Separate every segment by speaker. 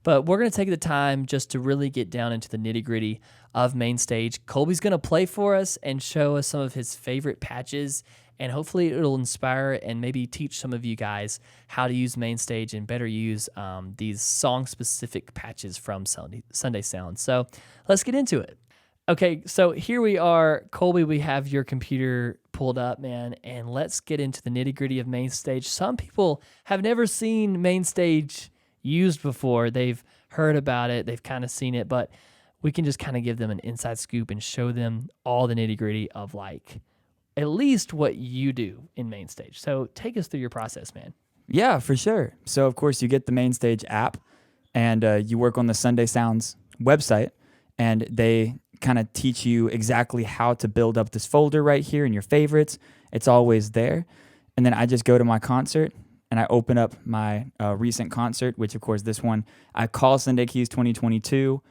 Speaker 1: But we're going to take the time just to really get down into the nitty-gritty of MainStage. Colby's going to play for us and show us some of his favorite patches, and hopefully it'll inspire and maybe teach some of you guys how to use MainStage and better use these song-specific patches from Sunday Sound. So let's get into it. Okay, so here we are. Colby, we have your computer pulled up, man, and let's get into the nitty-gritty of MainStage. Some people have never seen MainStage used before. They've heard about it, they've kind of seen it, but we can just kind of give them an inside scoop and show them all the nitty-gritty of like at least what you do in MainStage. So take us through your process, man.
Speaker 2: Yeah, for sure. So of course you get the MainStage app, and you work on the Sunday Sounds website, and they kind of teach you exactly how to build up this folder right here in your favorites. It's always there. And then I just go to my concert and I open up my recent concert, which of course this one I call Sunday Keys 2022.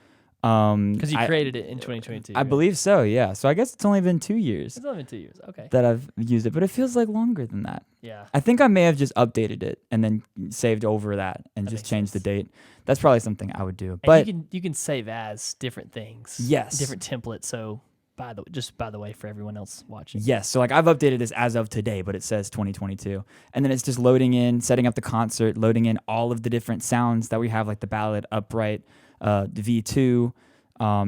Speaker 1: Because you created it in 2022.
Speaker 2: I believe so, yeah. So I guess it's only been 2 years.
Speaker 1: It's only been 2 years, okay.
Speaker 2: That I've used it, but it feels like longer than that.
Speaker 1: Yeah.
Speaker 2: I think I may have just updated it and then saved over that and just changed the date. That's probably something I would do.
Speaker 1: And
Speaker 2: but
Speaker 1: you can save as different things.
Speaker 2: Yes.
Speaker 1: Different templates. So by the way, for everyone else watching.
Speaker 2: Yes. So like I've updated this as of today, but it says 2022. And then it's just loading in, setting up the concert, loading in all of the different sounds that we have, like the ballad, upright, the V2.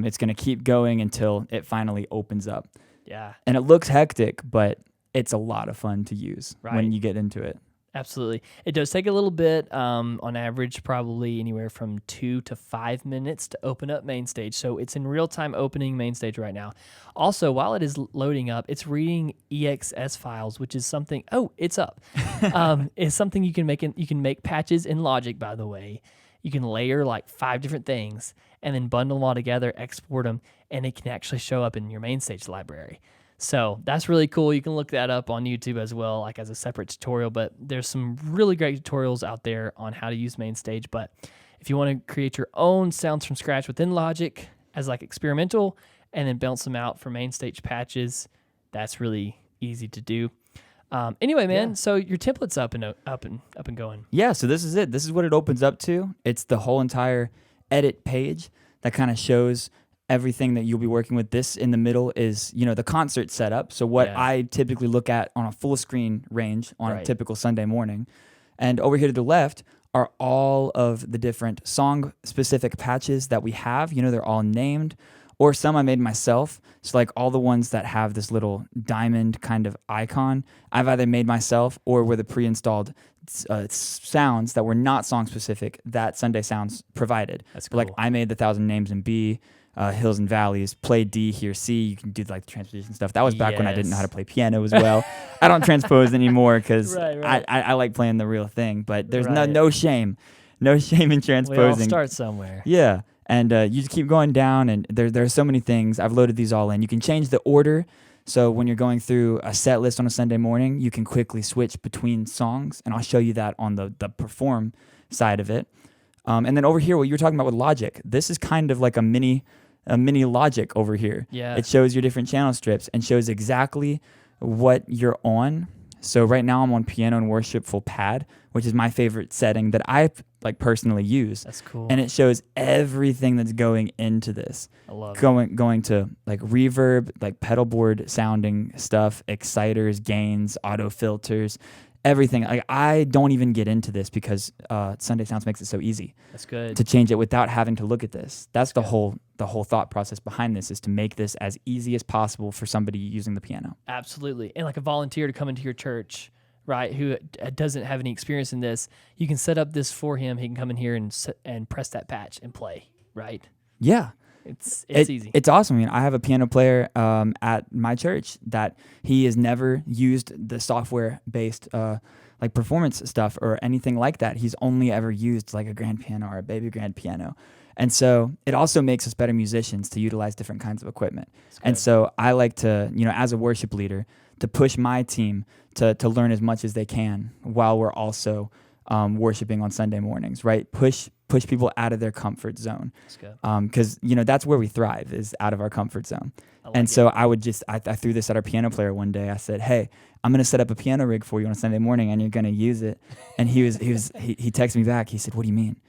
Speaker 2: It's going to keep going until it finally opens up.
Speaker 1: Yeah.
Speaker 2: And it looks hectic, but it's a lot of fun to use when you get into it.
Speaker 1: Absolutely. It does take a little bit, on average, probably anywhere from 2 to 5 minutes to open up MainStage. So it's in real time opening MainStage right now. Also, while it is loading up, it's reading EXS files, which is something. Oh, it's up. It's something you can make. You can make patches in Logic, by the way. You can layer like 5 different things and then bundle them all together, export them, and it can actually show up in your MainStage library. So that's really cool. You can look that up on YouTube as well, like as a separate tutorial, but there's some really great tutorials out there on how to use MainStage. But if you want to create your own sounds from scratch within Logic as like experimental and then bounce them out for MainStage patches, that's really easy to do. Anyway, man, so your template's up and going.
Speaker 2: Yeah, so this is it. This is what it opens up to. It's the whole entire edit page that kind of shows everything that you'll be working with. This in the middle is, the concert setup. So what I typically look at on a full screen range on a typical Sunday morning. And over here to the left are all of the different song specific patches that we have. They're all named, or some I made myself. So like all the ones that have this little diamond kind of icon, I've either made myself or were the pre-installed sounds that were not song specific that Sunday Sounds provided.
Speaker 1: That's cool.
Speaker 2: Like I made the 1,000 Names in B, Hills and Valleys, play D, here C. You can do like the transposition stuff. That was back when I didn't know how to play piano as well. I don't transpose anymore because I like playing the real thing. But there's no shame in transposing.
Speaker 1: We all start somewhere.
Speaker 2: Yeah. And you just keep going down, and there are so many things. I've loaded these all in. You can change the order. So when you're going through a set list on a Sunday morning, you can quickly switch between songs, and I'll show you that on the perform side of it. And then over here, what you were talking about with Logic, this is kind of like a mini Logic over here.
Speaker 1: Yeah.
Speaker 2: It shows your different channel strips and shows exactly what you're on. So right now I'm on piano and worship full pad, which is my favorite setting that I like personally use.
Speaker 1: That's cool.
Speaker 2: And it shows everything that's going into this.
Speaker 1: I love
Speaker 2: it. Going to like reverb, like pedal board sounding stuff, exciters, gains, auto filters, everything. Like I don't even get into this because Sunday Sounds makes it so easy.
Speaker 1: That's good.
Speaker 2: To change it without having to look at this. That's the whole thought process behind this, is to make this as easy as possible for somebody using the piano.
Speaker 1: Absolutely. And like a volunteer to come into your church, right, who doesn't have any experience in this, you can set up this for him. He can come in here and press that patch and play, right?
Speaker 2: Yeah.
Speaker 1: It's easy.
Speaker 2: It's awesome. I mean, I have a piano player at my church that he has never used the software-based like performance stuff or anything like that. He's only ever used like a grand piano or a baby grand piano. And so it also makes us better musicians to utilize different kinds of equipment. And so I like to, as a worship leader, to push my team to learn as much as they can while we're also worshiping on Sunday mornings, right? Push people out of their comfort zone. Because, that's where we thrive, is out of our comfort zone. So I threw this at our piano player one day. I said, hey, I'm going to set up a piano rig for you on a Sunday morning and you're going to use it. And he texted me back. He said, what do you mean?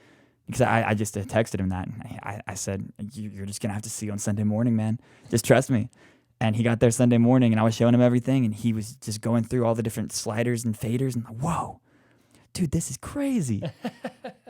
Speaker 2: because I just texted him that. And I said, you're just going to have to see on Sunday morning, man. Just trust me. And he got there Sunday morning, and I was showing him everything, and he was just going through all the different sliders and faders, and whoa, dude, this is crazy.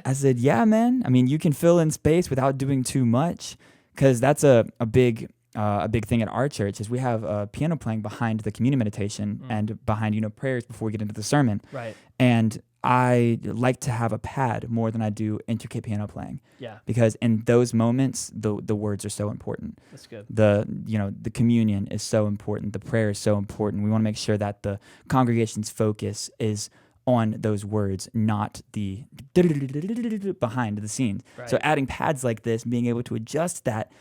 Speaker 2: I said, yeah, man. I mean, you can fill in space without doing too much, because that's a big thing at our church is we have piano playing behind the communion meditation and behind, prayers before we get into the sermon.
Speaker 1: Right.
Speaker 2: And I like to have a pad more than I do intricate piano playing.
Speaker 1: Yeah.
Speaker 2: Because in those moments, the words are so important.
Speaker 1: That's good.
Speaker 2: The communion is so important. The prayer is so important. We want to make sure that the congregation's focus is on those words, not the behind the scenes.
Speaker 1: Right.
Speaker 2: So adding pads like this, being able to adjust that,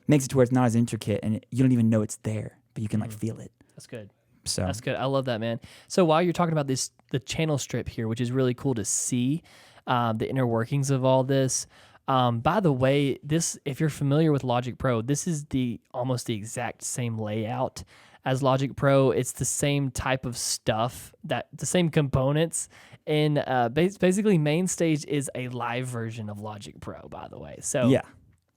Speaker 2: makes it to where it's not as intricate and you don't even know it's there, but you can like feel it.
Speaker 1: That's good.
Speaker 2: So
Speaker 1: That's good. I love that, man. So while you're talking about the channel strip here, which is really cool to see the inner workings of all this. By the way, if you're familiar with Logic Pro, this is almost the exact same layout as Logic Pro. It's the same type of stuff, the same components. And basically, MainStage is a live version of Logic Pro, by the way. So
Speaker 2: yeah.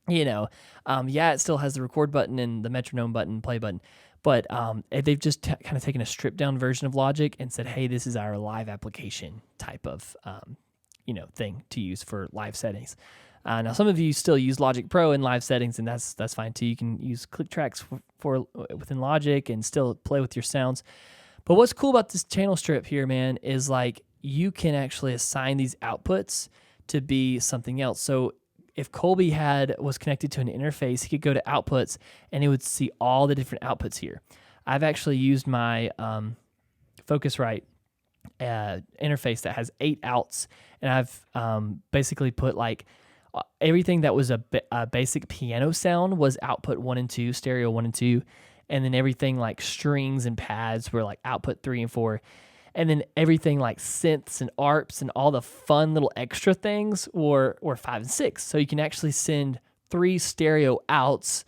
Speaker 1: It still has the record button and the metronome button, play button. But they've just kind of taken a stripped down version of Logic and said, hey, this is our live application type of, thing to use for live settings. Now, some of you still use Logic Pro in live settings, and that's fine too. You can use click tracks for within Logic and still play with your sounds. But what's cool about this channel strip here, man, is like you can actually assign these outputs to be something else. So if Colby was connected to an interface, he could go to outputs and it would see all the different outputs here. I've actually used my Focusrite interface that has 8 outs, and I've basically put like everything that was a basic piano sound was output 1 and 2, stereo 1 and 2, and then everything like strings and pads were like output 3 and 4. And then everything like synths and ARPs and all the fun little extra things were 5 and 6. So you can actually send 3 stereo outs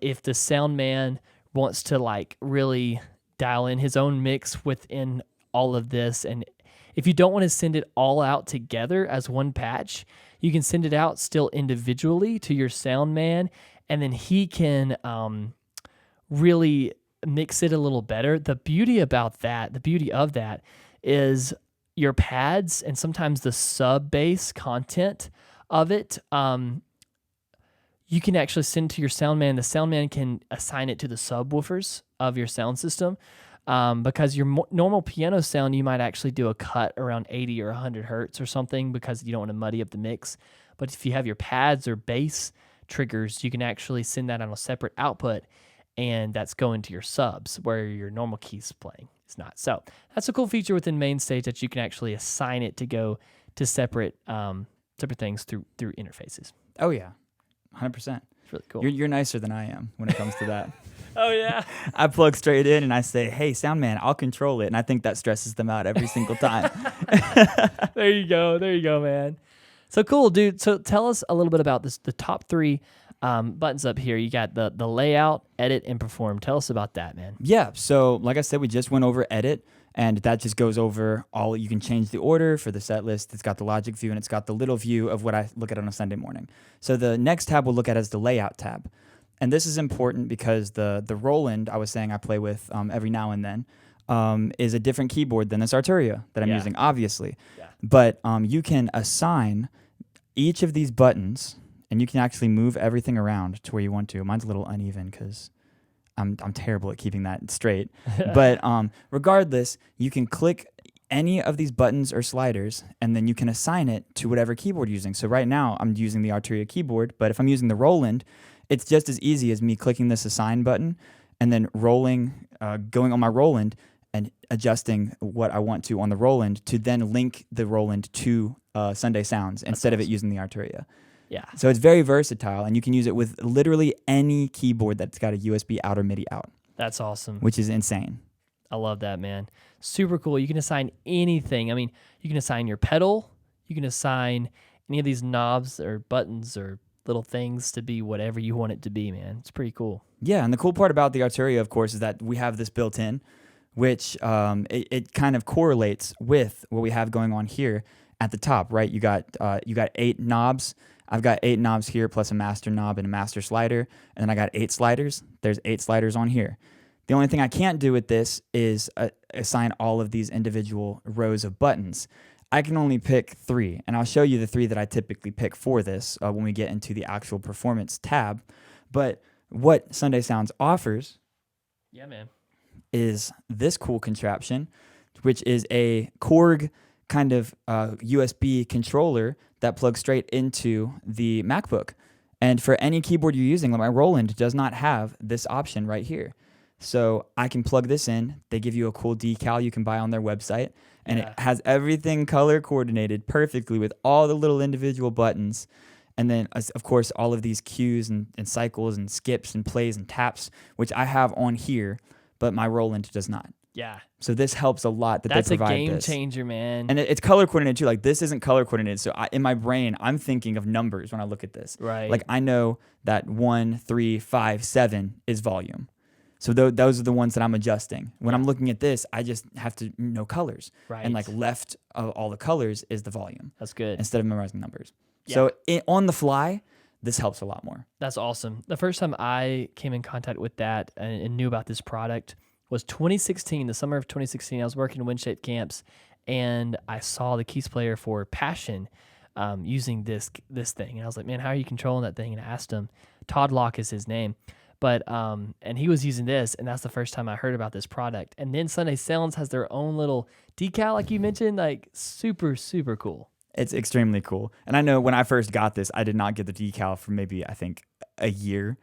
Speaker 1: if the sound man wants to like really dial in his own mix within all of this. And if you don't want to send it all out together as one patch, you can send it out still individually to your sound man, and then he can really mix it a little better. The beauty of that is your pads and sometimes the sub bass content of it. You can actually send to your sound man. The sound man can assign it to the subwoofers of your sound system. Because your normal piano sound, you might actually do a cut around 80 or 100 hertz or something because you don't want to muddy up the mix. But if you have your pads or bass triggers, you can actually send that on a separate output, and that's going to your subs where your normal keys playing is not. So that's a cool feature within MainStage that you can actually assign it to go to separate things through interfaces.
Speaker 2: Oh yeah, 100%.
Speaker 1: It's really cool.
Speaker 2: You're nicer than I am when it comes to that.
Speaker 1: Oh yeah.
Speaker 2: I plug straight in and I say, "Hey, sound man, I'll control it," and I think that stresses them out every single time.
Speaker 1: There you go, man. So cool, dude. So tell us a little bit about the top 3 buttons up here. You got the layout, edit, and perform. Tell us about that, man.
Speaker 2: Yeah. So like I said, we just went over edit, and that just goes over all. You can change the order for the set list. It's got the logic view, and it's got the little view of what I look at on a Sunday morning. So the next tab we'll look at is the layout tab. And this is important because the Roland I was saying I play with every now and then is a different keyboard than this Arturia that I'm using, obviously. Yeah. But you can assign each of these buttons, and you can actually move everything around to where you want to. Mine's a little uneven because I'm terrible at keeping that straight. But regardless, you can click any of these buttons or sliders, and then you can assign it to whatever keyboard you're using. So right now, I'm using the Arturia keyboard, but if I'm using the Roland, it's just as easy as me clicking this assign button and then going on my Roland and adjusting what I want to on the Roland to then link the Roland to Sunday Sounds instead of it using the Arturia.
Speaker 1: Yeah.
Speaker 2: So it's very versatile, and you can use it with literally any keyboard that's got a USB out or MIDI out.
Speaker 1: That's awesome.
Speaker 2: Which is insane.
Speaker 1: I love that, man. Super cool. You can assign anything. I mean, you can assign your pedal. You can assign any of these knobs or buttons or little things to be whatever you want it to be, man. It's pretty cool.
Speaker 2: Yeah, and the cool part about the Arturia, of course, is that we have this built in, which it kind of correlates with what we have going on here. at the top, right? You got 8 knobs. I've got 8 knobs here plus a master knob and a master slider, and then I got 8 sliders. There's 8 sliders on here. The only thing I can't do with this is assign all of these individual rows of buttons. I can only pick 3, and I'll show you the 3 that I typically pick for this when we get into the actual performance tab. But what Sunday Sounds offers is this cool contraption, which is a Korg kind of USB controller that plugs straight into the MacBook. And for any keyboard you're using, like my Roland does not have this option right here. So I can plug this in. They give you a cool decal you can buy on their website, and it has everything color coordinated perfectly with all the little individual buttons. And then, of course, all of these cues and cycles and skips and plays and taps, which I have on here, but my Roland does not.
Speaker 1: Yeah.
Speaker 2: So this helps a lot that
Speaker 1: That's
Speaker 2: they provide
Speaker 1: a game
Speaker 2: this.
Speaker 1: changer, man.
Speaker 2: And it's color coordinated too. Like this isn't color coordinated. So in my brain, I'm thinking of numbers when I look at this.
Speaker 1: Right.
Speaker 2: Like I know that 1, 3, 5, 7 is volume. So those are the ones that I'm adjusting. When I'm looking at this, I just have to know colors.
Speaker 1: Right.
Speaker 2: And like left of all the colors is the volume.
Speaker 1: That's good.
Speaker 2: Instead of memorizing numbers.
Speaker 1: Yeah.
Speaker 2: So on the fly, this helps a lot more.
Speaker 1: That's awesome. The first time I came in contact with that and knew about this product was 2016, the summer of 2016. I was working in Windshaped Camps, and I saw the keys player for Passion using this thing. And I was like, man, how are you controlling that thing? And I asked him. Todd Locke is his name. But and he was using this, and that's the first time I heard about this product. And then Sunday Sounds has their own little decal, like you mentioned, like super, super cool.
Speaker 2: It's extremely cool. And I know when I first got this, I did not get the decal for maybe, I think, a year.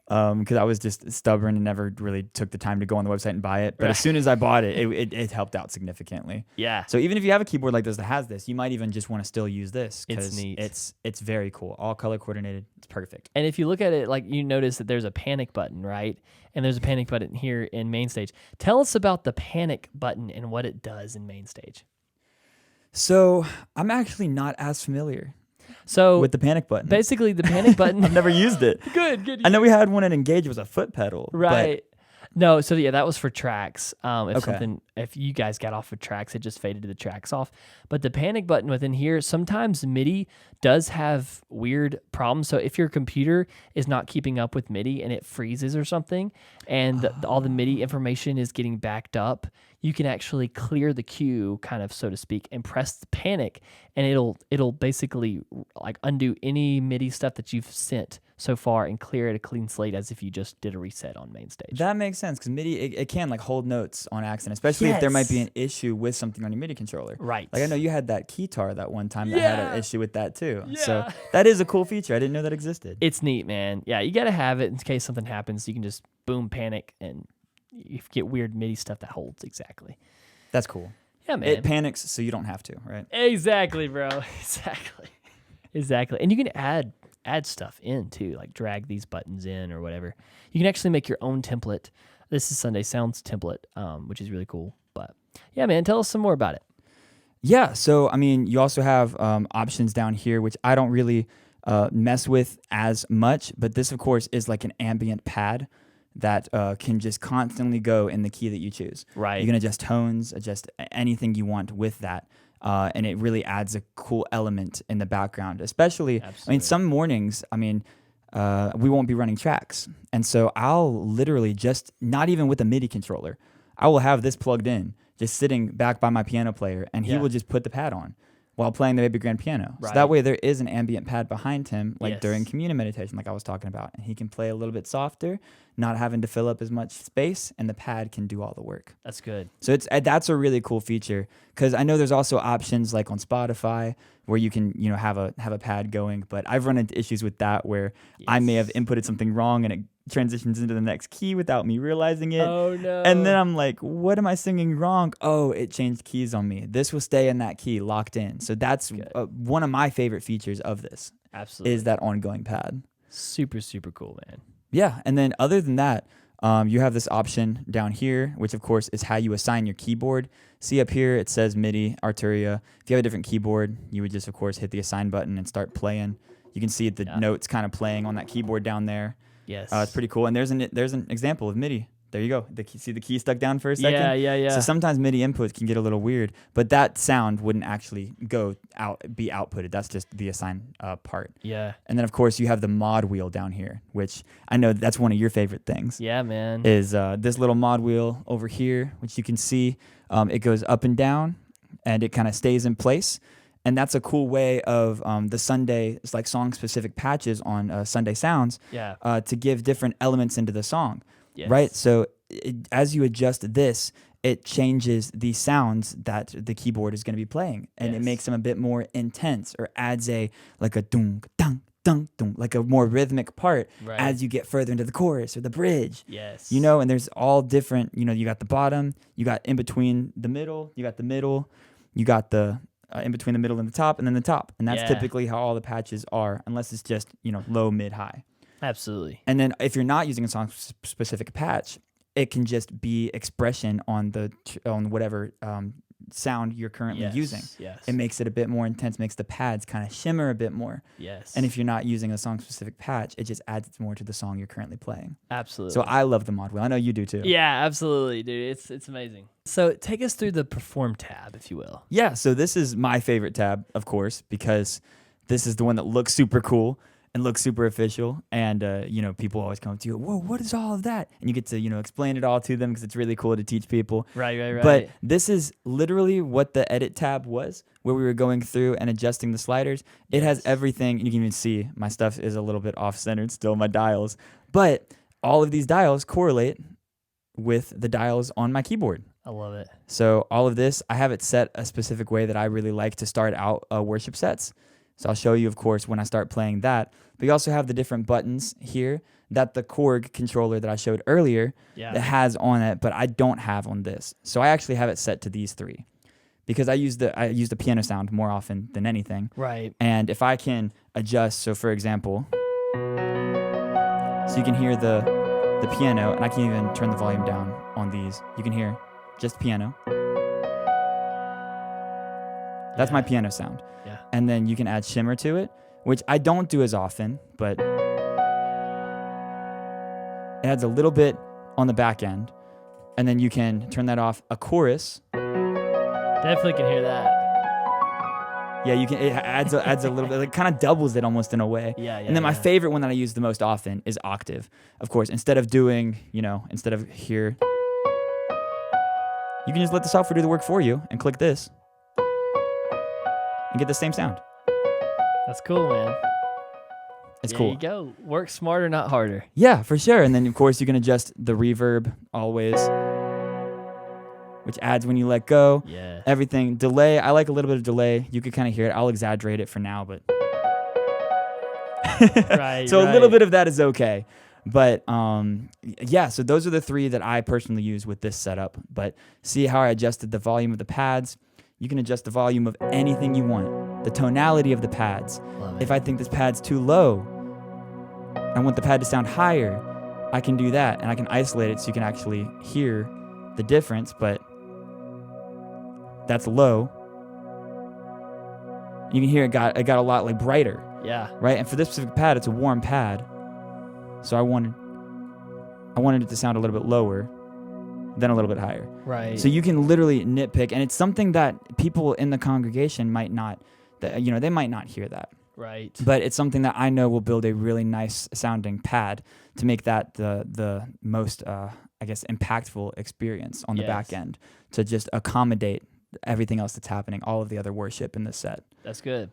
Speaker 2: Because I was just stubborn and never really took the time to go on the website and buy it. But as soon as I bought it, it helped out significantly.
Speaker 1: Yeah.
Speaker 2: So even if you have a keyboard like this that has this, you might even just want to still use this.
Speaker 1: It's neat.
Speaker 2: It's very cool. All color coordinated. It's perfect.
Speaker 1: And if you look at it, like you notice that there's a panic button, right? And there's a panic button here in MainStage. Tell us about the panic button and what it does in MainStage.
Speaker 2: So I'm actually not as familiar
Speaker 1: So
Speaker 2: with the panic button.
Speaker 1: Basically, the panic button.
Speaker 2: I've never used it.
Speaker 1: Good.
Speaker 2: I know we had one at Engage. It was a foot pedal.
Speaker 1: Right. No, so yeah, that was for tracks.
Speaker 2: Okay.
Speaker 1: If you guys got off of tracks, it just faded the tracks off. But the panic button within here, sometimes MIDI does have weird problems. So if your computer is not keeping up with MIDI and it freezes or something, and all the MIDI information is getting backed up, you can actually clear the queue, kind of so to speak, and press the panic, and it'll basically like undo any MIDI stuff that you've sent so far and clear it a clean slate as if you just did a reset on MainStage.
Speaker 2: That makes sense because MIDI it can like hold notes on accident, especially if there might be an issue with something on your MIDI controller.
Speaker 1: Right.
Speaker 2: Like I know you had that keytar that one time that had an issue with that too.
Speaker 1: Yeah.
Speaker 2: So that is a cool feature. I didn't know that existed.
Speaker 1: It's neat, man. Yeah, you got to have it in case something happens. You can just boom, panic, and you get weird MIDI stuff that holds exactly.
Speaker 2: That's cool.
Speaker 1: Yeah, man.
Speaker 2: It panics so you don't have to, right?
Speaker 1: Exactly, bro. Exactly. And you can add stuff in too, like drag these buttons in or whatever. You can actually make your own template. This is Sunday Sounds template, which is really cool. But yeah, man, tell us some more about it.
Speaker 2: Yeah, so I mean, you also have options down here, which I don't really mess with as much, but this, of course, is like an ambient pad that can just constantly go in the key that you choose.
Speaker 1: Right.
Speaker 2: You can adjust tones, adjust anything you want with that, and it really adds a cool element in the background, especially,
Speaker 1: Absolutely.
Speaker 2: I mean, some mornings, I mean, we won't be running tracks, and so I'll literally just, not even with a MIDI controller, I will have this plugged in, just sitting back by my piano player, and he will just put the pad on while playing the baby grand piano.
Speaker 1: Right.
Speaker 2: So that way there is an ambient pad behind him, like
Speaker 1: Yes.
Speaker 2: during communion meditation, like I was talking about. And he can play a little bit softer, not having to fill up as much space, and the pad can do all the work.
Speaker 1: That's good.
Speaker 2: So that's a really cool feature, because I know there's also options like on Spotify where you can, you know, have a pad going, but I've run into issues with that where I may have inputted something wrong and it transitions into the next key without me realizing it.
Speaker 1: Oh no.
Speaker 2: And then I'm like, what am I singing wrong? Oh, it changed keys on me. This will stay in that key locked in. So that's one of my favorite features of this.
Speaker 1: Absolutely.
Speaker 2: Is that ongoing pad.
Speaker 1: Super, super cool, man.
Speaker 2: Yeah. And then other than that, you have this option down here, which of course is how you assign your keyboard. See up here, it says MIDI, Arturia. If you have a different keyboard, you would just, of course, hit the assign button and start playing. You can see the notes kind of playing on that keyboard down there.
Speaker 1: Yes.
Speaker 2: It's pretty cool. And there's an example of MIDI there you go. See the key stuck down for a second?
Speaker 1: Yeah.
Speaker 2: So sometimes MIDI inputs can get a little weird, but that sound wouldn't actually be outputted. That's just the assigned part.
Speaker 1: Yeah.
Speaker 2: And then, of course, you have the mod wheel down here, which I know that's one of your favorite things.
Speaker 1: Yeah, man.
Speaker 2: Is this little mod wheel over here, which you can see. It goes up and down, and it kind of stays in place. And that's a cool way of the Sunday, it's like song-specific patches on Sunday Sounds to give different elements into the song, right? So as you adjust this, it changes the sounds that the keyboard is going to be playing, and it makes them a bit more intense, or adds like a dung, dung, dung, dung, like a more rhythmic part as you get further into the chorus or the bridge.
Speaker 1: Yes.
Speaker 2: You know, and there's all different, you know, you got the bottom, you got in between the middle, you got the middle, you got the in between the middle and the top, and then the top. And that's typically how all the patches are, unless it's just, you know, low, mid, high.
Speaker 1: Absolutely.
Speaker 2: And then if you're not using a song-specific patch, it can just be expression on whatever sound you're currently using.
Speaker 1: Yes.
Speaker 2: It makes it a bit more intense, makes the pads kind of shimmer a bit more.
Speaker 1: Yes.
Speaker 2: And if you're not using a song-specific patch, it just adds more to the song you're currently playing.
Speaker 1: Absolutely.
Speaker 2: So I love the mod wheel. I know you do too.
Speaker 1: Yeah, absolutely, dude. It's amazing. So take us through the Perform tab, if you will.
Speaker 2: Yeah, so this is my favorite tab, of course, because this is the one that looks super cool and looks super official. And, you know, people always come up to you, whoa, what is all of that? And you get to, you know, explain it all to them because it's really cool to teach people.
Speaker 1: Right.
Speaker 2: But this is literally what the edit tab was, where we were going through and adjusting the sliders. It has everything. You can even see my stuff is a little bit off-centered still, my dials. But all of these dials correlate with the dials on my keyboard.
Speaker 1: I love it.
Speaker 2: So all of this, I have it set a specific way that I really like to start out worship sets. So I'll show you, of course, when I start playing that. But you also have the different buttons here that the Korg controller that I showed earlier that has on it, but I don't have on this. So I actually have it set to these three because I use the piano sound more often than anything.
Speaker 1: Right.
Speaker 2: And if I can adjust, so for example, so you can hear the piano, and I can even turn the volume down on these. You can hear just piano. That's my piano sound.
Speaker 1: Yeah.
Speaker 2: And then you can add shimmer to it, which I don't do as often, but it adds a little bit on the back end. And then you can turn that off. A chorus.
Speaker 1: Definitely can hear that.
Speaker 2: Yeah, you can. It adds a little bit. It kind of doubles it almost in a way.
Speaker 1: Yeah.
Speaker 2: And then my favorite one that I use the most often is octave. Of course, instead of here, you can just let the software do the work for you and click this and get the same sound.
Speaker 1: That's cool, man.
Speaker 2: It's cool.
Speaker 1: There you go. Work smarter, not harder.
Speaker 2: Yeah, for sure. And then, of course, you can adjust the reverb always, which adds when you let go.
Speaker 1: Yeah.
Speaker 2: Everything. Delay. I like a little bit of delay. You could kind of hear it. I'll exaggerate it for now, but
Speaker 1: Right.
Speaker 2: So a little bit of that is okay. But yeah, so those are the three that I personally use with this setup. But see how I adjusted the volume of the pads? You can adjust the volume of anything you want. The tonality of the pads.
Speaker 1: Love it.
Speaker 2: If I think this pad's too low, I want the pad to sound higher, I can do that. And I can isolate it so you can actually hear the difference, but that's low. You can hear it got a lot like brighter.
Speaker 1: Yeah.
Speaker 2: Right? And for this specific pad, it's a warm pad. So I wanted it to sound a little bit lower, then a little bit higher.
Speaker 1: Right.
Speaker 2: So you can literally nitpick, and it's something that people in the congregation might not, they might not hear that.
Speaker 1: Right.
Speaker 2: But it's something that I know will build a really nice sounding pad to make that the most, impactful experience on the back end, to just accommodate everything else that's happening, all of the other worship in the set.
Speaker 1: That's good.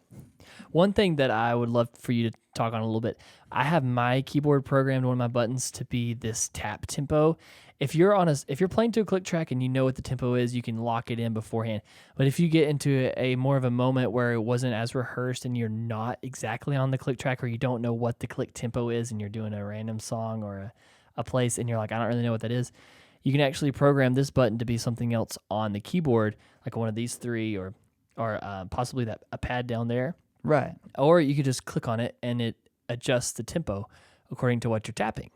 Speaker 1: One thing that I would love for you to talk on a little bit, I have my keyboard programmed, one of my buttons, to be this tap tempo. If you're playing to a click track and you know what the tempo is, you can lock it in beforehand. But if you get into a more of a moment where it wasn't as rehearsed and you're not exactly on the click track, or you don't know what the click tempo is and you're doing a random song or a place and you're like, I don't really know what that is, you can actually program this button to be something else on the keyboard, like one of these three or possibly a pad down there.
Speaker 2: Right.
Speaker 1: Or you could just click on it and it adjusts the tempo according to what you're tapping,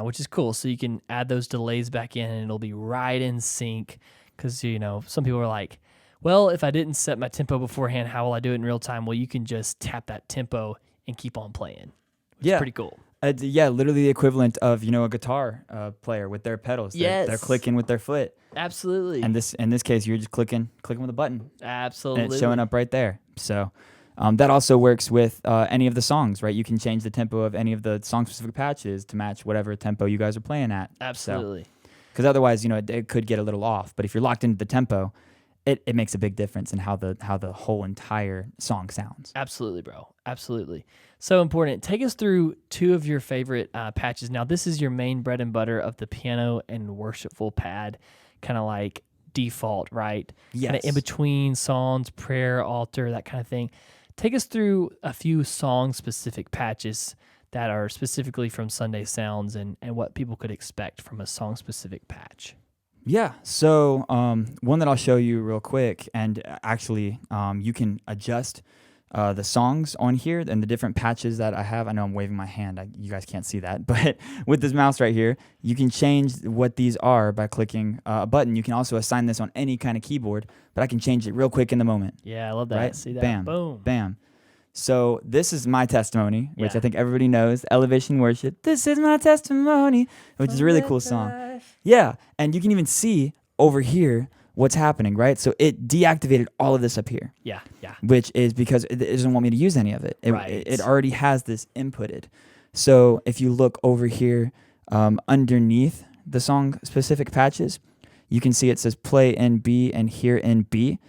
Speaker 1: which is cool. So you can add those delays back in and it'll be right in sync. Because, some people are like, well, if I didn't set my tempo beforehand, how will I do it in real time? Well, you can just tap that tempo and keep on playing, which is pretty cool.
Speaker 2: Yeah, literally the equivalent of a guitar player with their pedals. They're
Speaker 1: Yes.
Speaker 2: clicking with their foot,
Speaker 1: Absolutely.
Speaker 2: and in this case, you're just clicking with a button,
Speaker 1: Absolutely.
Speaker 2: and it's showing up right there. So that also works with any of the songs, right? You can change the tempo of any of the song-specific patches to match whatever tempo you guys are playing at.
Speaker 1: Absolutely.
Speaker 2: Because otherwise, it could get a little off. But if you're locked into the tempo, it makes a big difference in how the whole entire song sounds.
Speaker 1: Absolutely, bro. Absolutely. So important. Take us through two of your favorite patches. Now, this is your main bread and butter of the piano and worshipful pad, kind of like default, right?
Speaker 2: Yes.
Speaker 1: Kind of in between songs, prayer, altar, that kind of thing. Take us through a few song-specific patches that are specifically from Sunday Sounds and what people could expect from a song-specific patch.
Speaker 2: Yeah, so one that I'll show you real quick, and actually you can adjust the songs on here and the different patches that I have. I know I'm waving my hand. You guys can't see that, but with this mouse right here, you can change what these are by clicking a button. You can also assign this on any kind of keyboard, but I can change it real quick in the moment.
Speaker 1: Yeah, I love that.
Speaker 2: Right?
Speaker 1: See that?
Speaker 2: Bam,
Speaker 1: Boom.
Speaker 2: bam. So this is my testimony, which
Speaker 1: Yeah.
Speaker 2: I think everybody knows, Elevation Worship. This is my testimony, which is a really cool song. Yeah, and you can even see over here what's happening, right? So it deactivated all of this up here,
Speaker 1: Yeah, yeah.
Speaker 2: which is because it doesn't want me to use any of it.
Speaker 1: Right.
Speaker 2: It already has this inputted. So if you look over here underneath the song-specific patches, you can see it says play in B and here in B.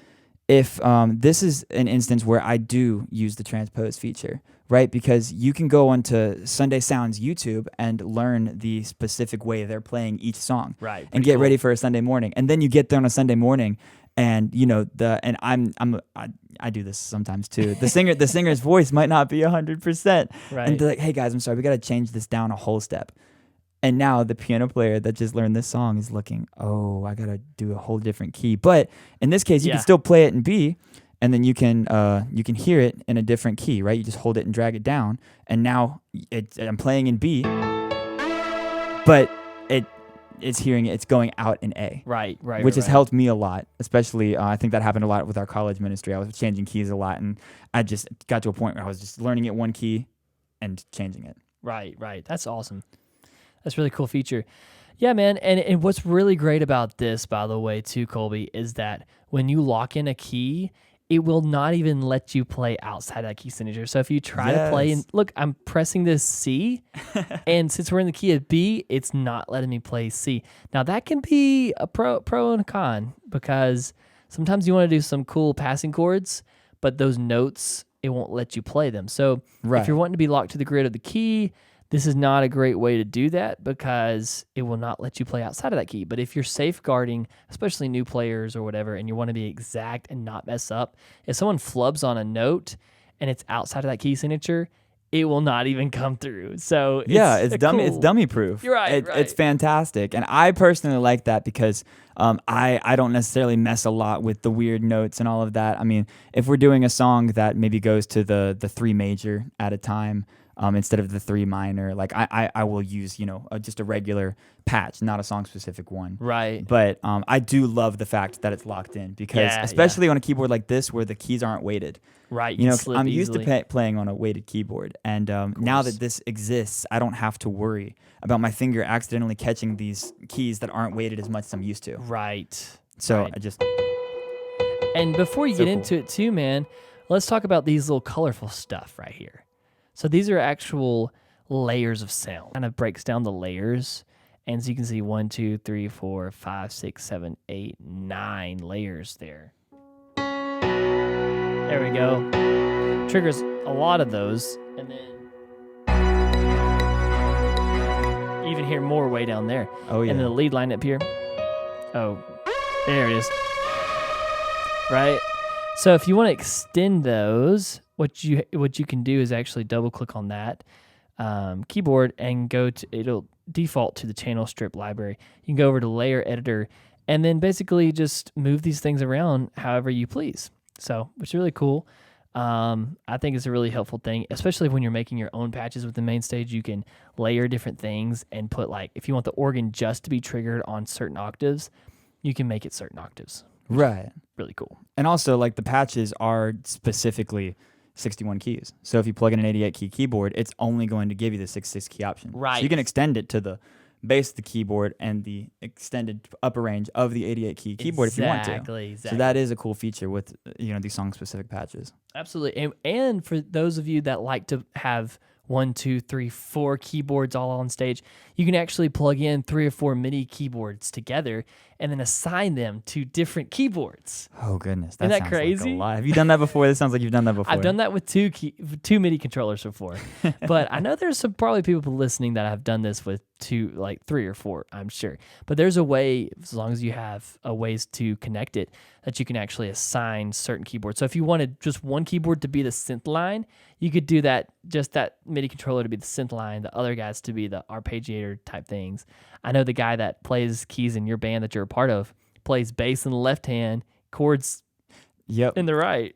Speaker 2: If this is an instance where I do use the transpose feature, right? Because you can go onto Sunday Sounds YouTube and learn the specific way they're playing each song,
Speaker 1: Right.
Speaker 2: and get ready for a Sunday morning. And then you get there on a Sunday morning, and I do this sometimes too. The singer's voice might not be 100%,
Speaker 1: Right.
Speaker 2: and they're like, "Hey guys, I'm sorry, we got to change this down a whole step." And now the piano player that just learned this song is looking, oh, I gotta do a whole different key. But in this case, you can still play it in B, and then you can hear it in a different key, right? You just hold it and drag it down, and now I'm playing in B, but it's hearing it. It's going out in A,
Speaker 1: Right.
Speaker 2: which has helped me a lot. Especially, I think that happened a lot with our college ministry. I was changing keys a lot, and I just got to a point where I was just learning it one key and changing it.
Speaker 1: Right. That's awesome. That's a really cool feature. Yeah, man. And what's really great about this, by the way, too, Colby, is that when you lock in a key, it will not even let you play outside that key signature. So if you try to play, and look, I'm pressing this C, and since we're in the key of B, it's not letting me play C. Now, that can be a pro and a con, because sometimes you want to do some cool passing chords, but those notes, it won't let you play them. So if you're wanting to be locked to the grid of the key, this is not a great way to do that, because it will not let you play outside of that key. But if you're safeguarding, especially new players or whatever, and you want to be exact and not mess up, if someone flubs on a note and it's outside of that key signature, it will not even come through. So
Speaker 2: it's dummy. It's dummy proof.
Speaker 1: You're right.
Speaker 2: It's fantastic, and I personally like that because I don't necessarily mess a lot with the weird notes and all of that. I mean, if we're doing a song that maybe goes to the 3 major at a time, instead of the 3 minor, like I will use just a regular patch, not a song specific one.
Speaker 1: Right.
Speaker 2: But I do love the fact that it's locked in, because especially on a keyboard like this where the keys aren't weighted.
Speaker 1: Right.
Speaker 2: I'm used to playing on a weighted keyboard, and now that this exists, I don't have to worry about my finger accidentally catching these keys that aren't weighted as much as I'm used to.
Speaker 1: Right.
Speaker 2: So
Speaker 1: right.
Speaker 2: I just.
Speaker 1: And before you get into it too, man, let's talk about these little colorful stuff right here. So these are actual layers of sound. Kind of breaks down the layers. And so you can see 1, 2, 3, 4, 5, 6, 7, 8, 9 layers there. There we go. Triggers a lot of those. And then you even hear more way down there.
Speaker 2: Oh, yeah.
Speaker 1: And then the lead line up here. Oh, there it is. Right? So if you want to extend those, what you can do is actually double click on that keyboard and it'll default to the channel strip library. You can go over to layer editor and then basically just move these things around however you please. So it's really cool. I think it's a really helpful thing, especially when you're making your own patches with the MainStage. You can layer different things and put, like, if you want the organ just to be triggered on certain octaves, you can make it certain octaves.
Speaker 2: Right.
Speaker 1: Really cool.
Speaker 2: And also, like, the patches are specifically 61 keys. So if you plug in an 88 key keyboard, it's only going to give you the 66 key option.
Speaker 1: Right.
Speaker 2: So you can extend it to the base of the keyboard and the extended upper range of the 88 key keyboard if you want to.
Speaker 1: Exactly.
Speaker 2: So that is a cool feature with these song specific patches.
Speaker 1: Absolutely. And for those of you that like to have 1, 2, 3, 4 keyboards all on stage, you can actually plug in 3 or 4 MIDI keyboards together and then assign them to different keyboards.
Speaker 2: Oh goodness,
Speaker 1: Isn't that
Speaker 2: sounds
Speaker 1: crazy?
Speaker 2: Like a lot. Have you done that before? This sounds like you've done that before.
Speaker 1: I've done that with two MIDI controllers before, but I know there's probably people listening that have done this with 3 or 4. I'm sure, but there's a way, as long as you have a ways to connect it, that you can actually assign certain keyboards. So if you wanted just one keyboard to be the synth line, you could do that. Just that MIDI controller to be the synth line, the other guys to be the arpeggiator type things. I know the guy that plays keys in your band that you're a part of plays bass in the left hand, chords in the right?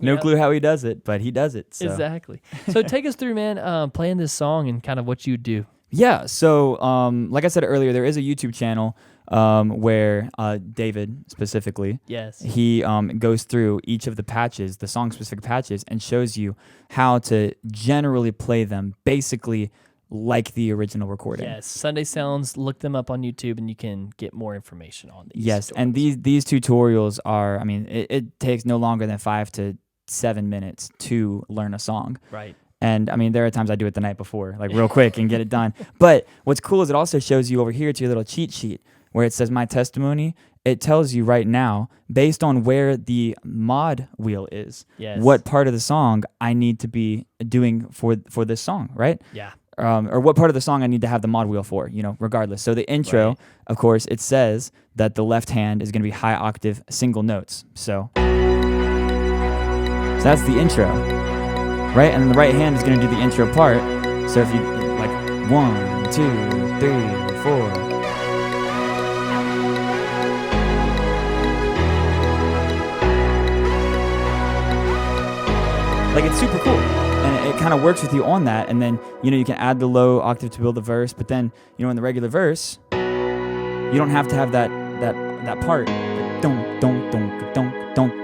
Speaker 2: No clue how he does it, but he does it. So.
Speaker 1: Exactly. So take us through, man, playing this song and kind of what you do.
Speaker 2: Yeah. So, like I said earlier, there is a YouTube channel where David specifically,
Speaker 1: yes,
Speaker 2: he goes through each of the patches, the song-specific patches, and shows you how to generally play them, basically like the original recording.
Speaker 1: Yes, Sunday Sounds. Look them up on YouTube, and you can get more information on these.
Speaker 2: Yes, and these tutorials are. I mean, it takes no longer than 5 to 7 minutes to learn a song.
Speaker 1: Right.
Speaker 2: And I mean, there are times I do it the night before, like real quick, and get it done. But what's cool is it also shows you over here to your little cheat sheet where it says My Testimony. It tells you right now, based on where the mod wheel is, what part of the song I need to be doing for this song, right?
Speaker 1: Yeah.
Speaker 2: Or what part of the song I need to have the mod wheel for, regardless. So the intro, of course, it says that the left hand is going to be high octave single notes. So that's the intro, right? And then the right hand is going to do the intro part. So if you, 1, 2, 3, 4. It's super cool. And it kind of works with you on that, and then you can add the low octave to build the verse. But then in the regular verse, you don't have to have that part. Don't.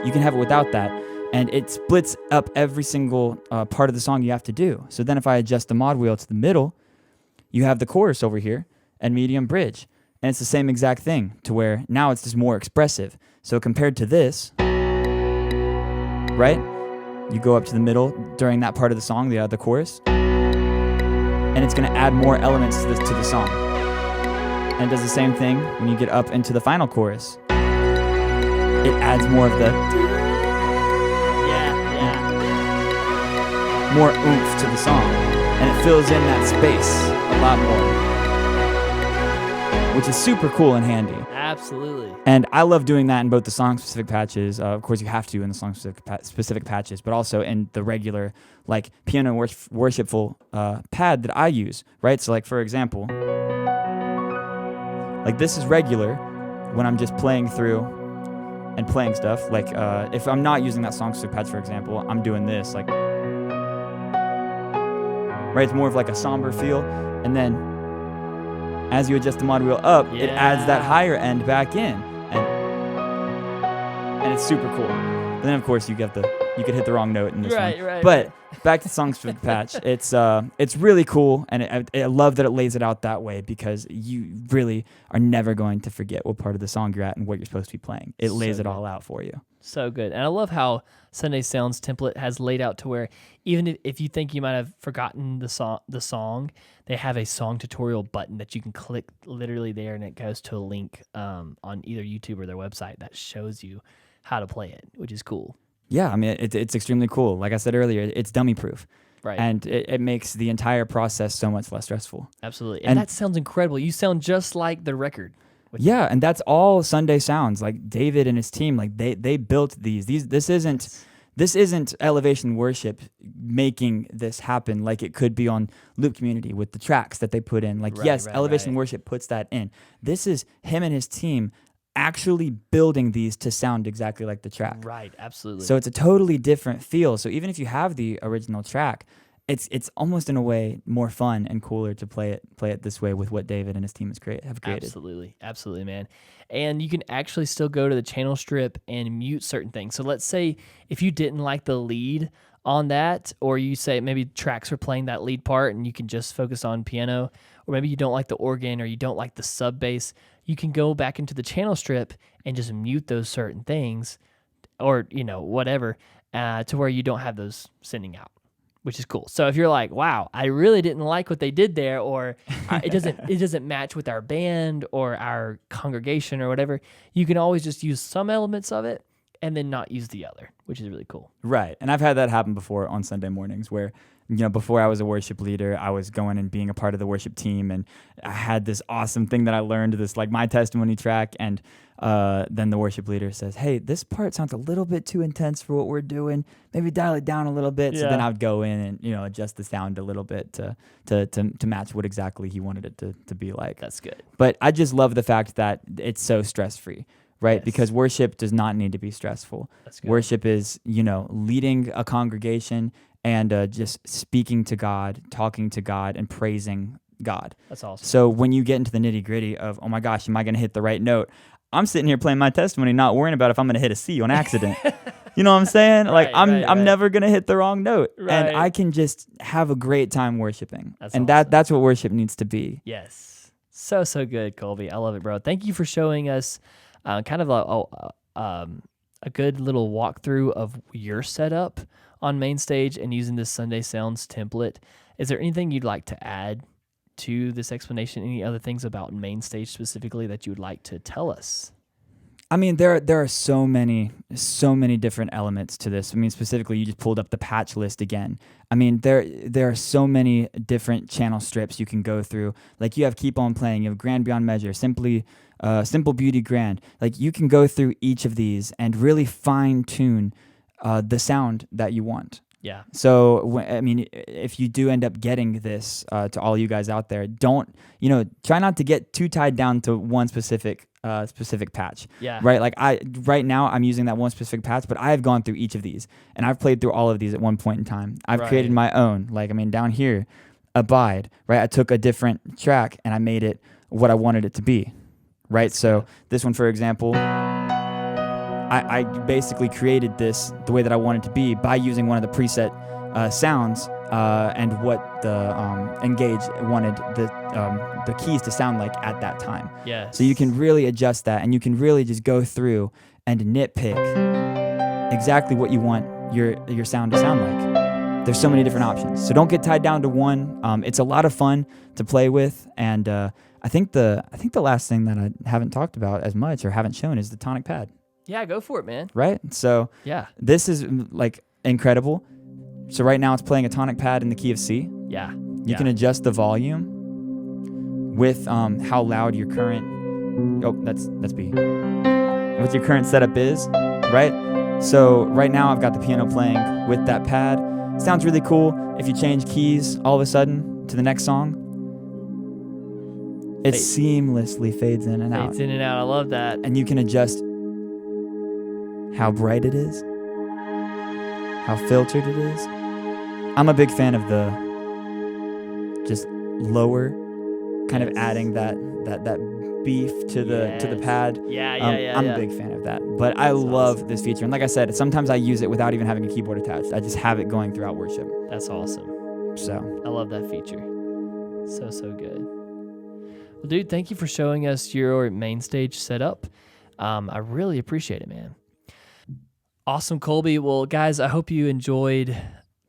Speaker 2: You can have it without that, and it splits up every single part of the song you have to do. So then, if I adjust the mod wheel to the middle, you have the chorus over here and medium bridge, and it's the same exact thing. To where now it's just more expressive. So compared to this, right? You go up to the middle during that part of the song, the chorus, and it's going to add more elements to the song. And it does the same thing when you get up into the final chorus. It adds more of the more oomph to the song, and it fills in that space a lot more, which is super cool and handy.
Speaker 1: Absolutely.
Speaker 2: And I love doing that in both the song-specific patches. Of course, you have to in the song-specific patches, but also in the regular, piano worshipful pad that I use, right? So, for example, this is regular when I'm just playing through and playing stuff. If I'm not using that song-specific patch, for example, I'm doing this, right? It's more of a somber feel, and then as you adjust the mod wheel up, it adds that higher end back in, and it's super cool. But then, of course, you could hit the wrong note in this one.
Speaker 1: Right.
Speaker 2: But back to the song-specific patch, it's really cool, and I love that it lays it out that way because you really are never going to forget what part of the song you're at and what you're supposed to be playing. It lays it all out for you.
Speaker 1: So good. And I love how Sunday Sounds template has laid out to where even if you think you might have forgotten the song, they have a song tutorial button that you can click literally there, and it goes to a link on either YouTube or their website that shows you how to play it, which is cool.
Speaker 2: Yeah, I mean, it's extremely cool. Like I said earlier, it's dummy-proof.
Speaker 1: Right.
Speaker 2: And it makes the entire process so much less stressful.
Speaker 1: Absolutely. And that sounds incredible. You sound just like the record.
Speaker 2: Yeah, and that's all Sunday Sounds. David and his team, they built these. This isn't Elevation Worship making this happen like it could be on Loop Community with the tracks that they put in. Elevation Worship puts that in. This is him and his team actually building these to sound exactly like the track.
Speaker 1: Right, absolutely.
Speaker 2: So it's a totally different feel. So even if you have the original track it's almost in a way more fun and cooler to play it this way with what David and his team have created.
Speaker 1: Absolutely, man. And you can actually still go to the channel strip and mute certain things. So let's say if you didn't like the lead on that, or you say maybe tracks are playing that lead part and you can just focus on piano, or maybe you don't like the organ or you don't like the sub bass, you can go back into the channel strip and just mute those certain things, or whatever, to where you don't have those sending out, which is cool. So if you're like, wow, I really didn't like what they did there, or it doesn't match with our band or our congregation or whatever, you can always just use some elements of it and then not use the other, which is really cool.
Speaker 2: Right. And I've had that happen before on Sunday mornings where, before I was a worship leader, I was going and being a part of the worship team, and I had this awesome thing that I learned, this like my testimony track, and then the worship leader says, hey, this part sounds a little bit too intense for what we're doing. Maybe dial it down a little bit. Yeah. So then I would go in and, adjust the sound a little bit to match what exactly he wanted it to be like.
Speaker 1: That's good.
Speaker 2: But I just love the fact that it's so stress-free. Right?
Speaker 1: Yes.
Speaker 2: Because worship does not need to be stressful.
Speaker 1: That's good.
Speaker 2: Worship is, leading a congregation and just speaking to God, talking to God, and praising God.
Speaker 1: That's awesome.
Speaker 2: So when you get into the nitty-gritty of, oh my gosh, am I going to hit the right note? I'm sitting here playing my testimony, not worrying about if I'm going to hit a C on accident. You know what I'm saying? Like I'm never going to hit the wrong note. Right. And I can just have a great time worshiping. That's awesome. That's what worship needs to be.
Speaker 1: Yes. So good, Colby. I love it, bro. Thank you for showing us kind of a good little walkthrough of your setup on MainStage and using this Sunday Sounds template. Is there anything you'd like to add to this explanation? Any other things about MainStage specifically that you would like to tell us?
Speaker 2: I mean, there are so many different elements to this. I mean, specifically, you just pulled up the patch list again. I mean, there are so many different channel strips you can go through. Like you have Keep On Playing, you have Grand Beyond Measure, Simple Beauty Grand. Like you can go through each of these and really fine tune the sound that you want.
Speaker 1: Yeah.
Speaker 2: So, I mean, if you do end up getting this to all you guys out there, try not to get too tied down to one specific patch.
Speaker 1: Yeah.
Speaker 2: Right. Like right now I'm using that one specific patch, but I have gone through each of these and I've played through all of these at one point in time. I've created my own. Like, I mean, down here, Abide, right? I took a different track and I made it what I wanted it to be. Right. So this one, for example, I basically created this the way that I wanted to be by using one of the preset sounds and what the Engage wanted the keys to sound like at that time.
Speaker 1: Yes.
Speaker 2: So you can really adjust that, and you can really just go through and nitpick exactly what you want your sound to sound like. There's so many different options. So don't get tied down to one. It's a lot of fun to play with, and I think the last thing that I haven't talked about as much or haven't shown is the Tonic pad.
Speaker 1: Yeah, go for it, man.
Speaker 2: Right? So
Speaker 1: yeah,
Speaker 2: this is like incredible. So right now it's playing a Tonic pad in the key of C.
Speaker 1: Yeah.
Speaker 2: You can adjust the volume with how loud your current that's B. What your current setup is, right? So right now I've got the piano playing with that pad. Sounds really cool. If you change keys all of a sudden to the next song, it seamlessly fades in and out.
Speaker 1: Fades in and out. I love that.
Speaker 2: And you can adjust how bright it is, how filtered it is. I'm a big fan of the just lower, kind of adding that beef to the pad. I'm a big fan of that. But I love this feature. And like I said, sometimes I use it without even having a keyboard attached. I just have it going throughout worship.
Speaker 1: That's awesome.
Speaker 2: So
Speaker 1: I love that feature. So good. Well, dude, thank you for showing us your MainStage setup. I really appreciate it, man. Awesome, Colby. Well, guys, I hope you enjoyed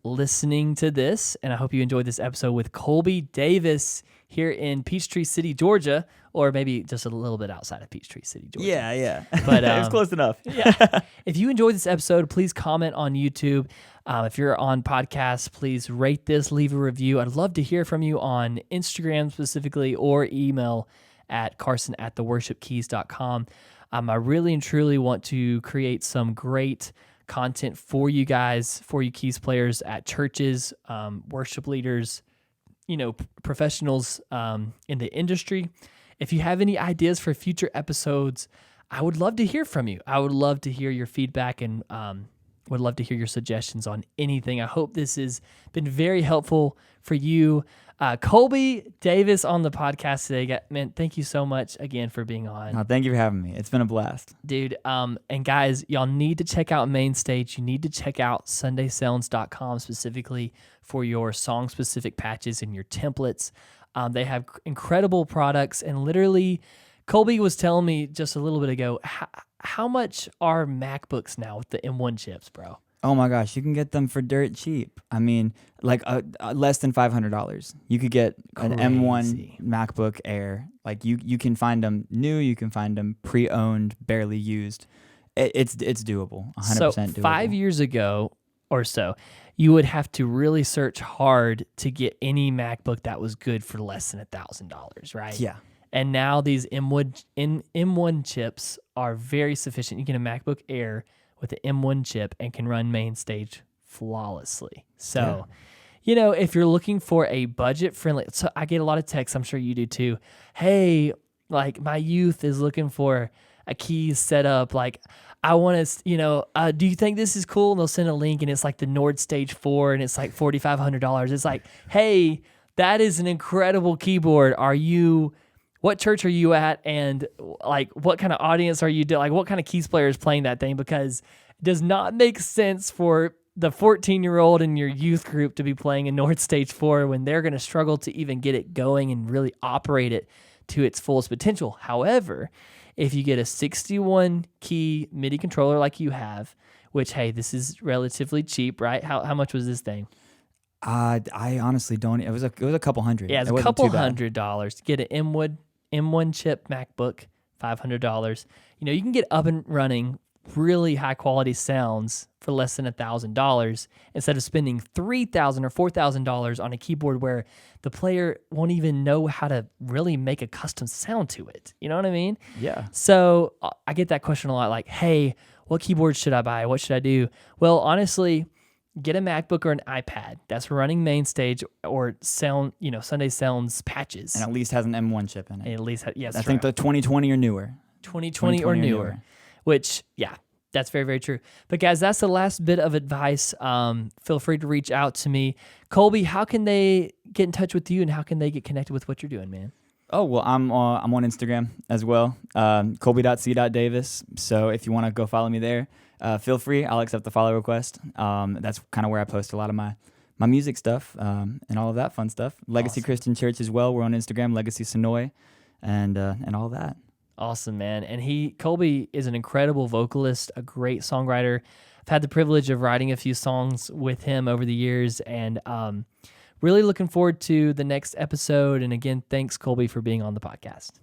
Speaker 1: listening to this, and I hope you enjoyed this episode with Colby Davis here in Peachtree City, Georgia, or maybe just a little bit outside of Peachtree City, Georgia.
Speaker 2: Yeah.
Speaker 1: But
Speaker 2: it was close enough.
Speaker 1: Yeah. If you enjoyed this episode, please comment on YouTube. If you're on podcasts, please rate this, leave a review. I'd love to hear from you on Instagram specifically, or email at carson@theworshipkeys.com. I really and truly want to create some great content for you guys, for you keys players at churches, worship leaders, professionals in the industry. If you have any ideas for future episodes, I would love to hear from you. I would love to hear your feedback and Would love to hear your suggestions on anything. I hope this has been very helpful for you. Colby Davis on the podcast today. Man, thank you so much again for being on.
Speaker 2: Thank you for having me. It's been a blast.
Speaker 1: Dude, and guys, y'all need to check out MainStage. You need to check out SundaySounds.com specifically for your song-specific patches and your templates. They have incredible products, and literally, Colby was telling me just a little bit ago, how much are MacBooks now with the M1 chips, bro?
Speaker 2: Oh my gosh, you can get them for dirt cheap. I mean, like less than $500. You could get an M1 MacBook Air. Like you can find them new, you can find them pre-owned, barely used. It's doable, 100% doable.
Speaker 1: So 5 years ago or so, you would have to really search hard to get any MacBook that was good for less than $1,000, right?
Speaker 2: Yeah.
Speaker 1: And now these M1 chips are very sufficient. You get a MacBook Air with the M1 chip and can run MainStage flawlessly. So, if you're looking for a budget-friendly... So I get a lot of texts, I'm sure you do too. Hey, like my youth is looking for a keys setup. Like, I want to, do you think this is cool? And they'll send a link and it's like the Nord Stage 4 and it's like $4,500. It's like, hey, that is an incredible keyboard. What church are you at, and like what kind of audience are you doing? Like what kind of keys player is playing that thing? Because it does not make sense for the 14-year-old in your youth group to be playing a Nord Stage 4 when they're going to struggle to even get it going and really operate it to its fullest potential. However, if you get a 61-key MIDI controller like you have, which, hey, this is relatively cheap, right? How much was this thing?
Speaker 2: I honestly don't. It was a couple hundred.
Speaker 1: Yeah, it's a couple $100 to get an M1 chip MacBook, $500. You can get up and running really high quality sounds for less than $1,000 instead of spending $3,000 or $4,000 on a keyboard where the player won't even know how to really make a custom sound to it. You know what I mean?
Speaker 2: Yeah.
Speaker 1: So I get that question a lot, like, hey, what keyboard should I buy? What should I do? Well, honestly, get a MacBook or an iPad that's running MainStage or Sunday Sounds patches.
Speaker 2: And at least has an M1 chip in it.
Speaker 1: At least, yes.
Speaker 2: I think the 2020 or newer.
Speaker 1: 2020 or newer. Which, yeah, that's very, very true. But guys, that's the last bit of advice. Feel free to reach out to me. Colby, how can they get in touch with you, and how can they get connected with what you're doing, man?
Speaker 2: Oh, well, I'm on Instagram as well, colby.c.davis. So if you want to go follow me there, feel free. I'll accept the follow request. That's kind of where I post a lot of my music stuff and all of that fun stuff. Legacy
Speaker 1: Awesome.
Speaker 2: Christian Church as well. We're on Instagram, Legacy Sonoy, and all that.
Speaker 1: Awesome, man. And Colby is an incredible vocalist, a great songwriter. I've had the privilege of writing a few songs with him over the years, and really looking forward to the next episode. And again, thanks, Colby, for being on the podcast.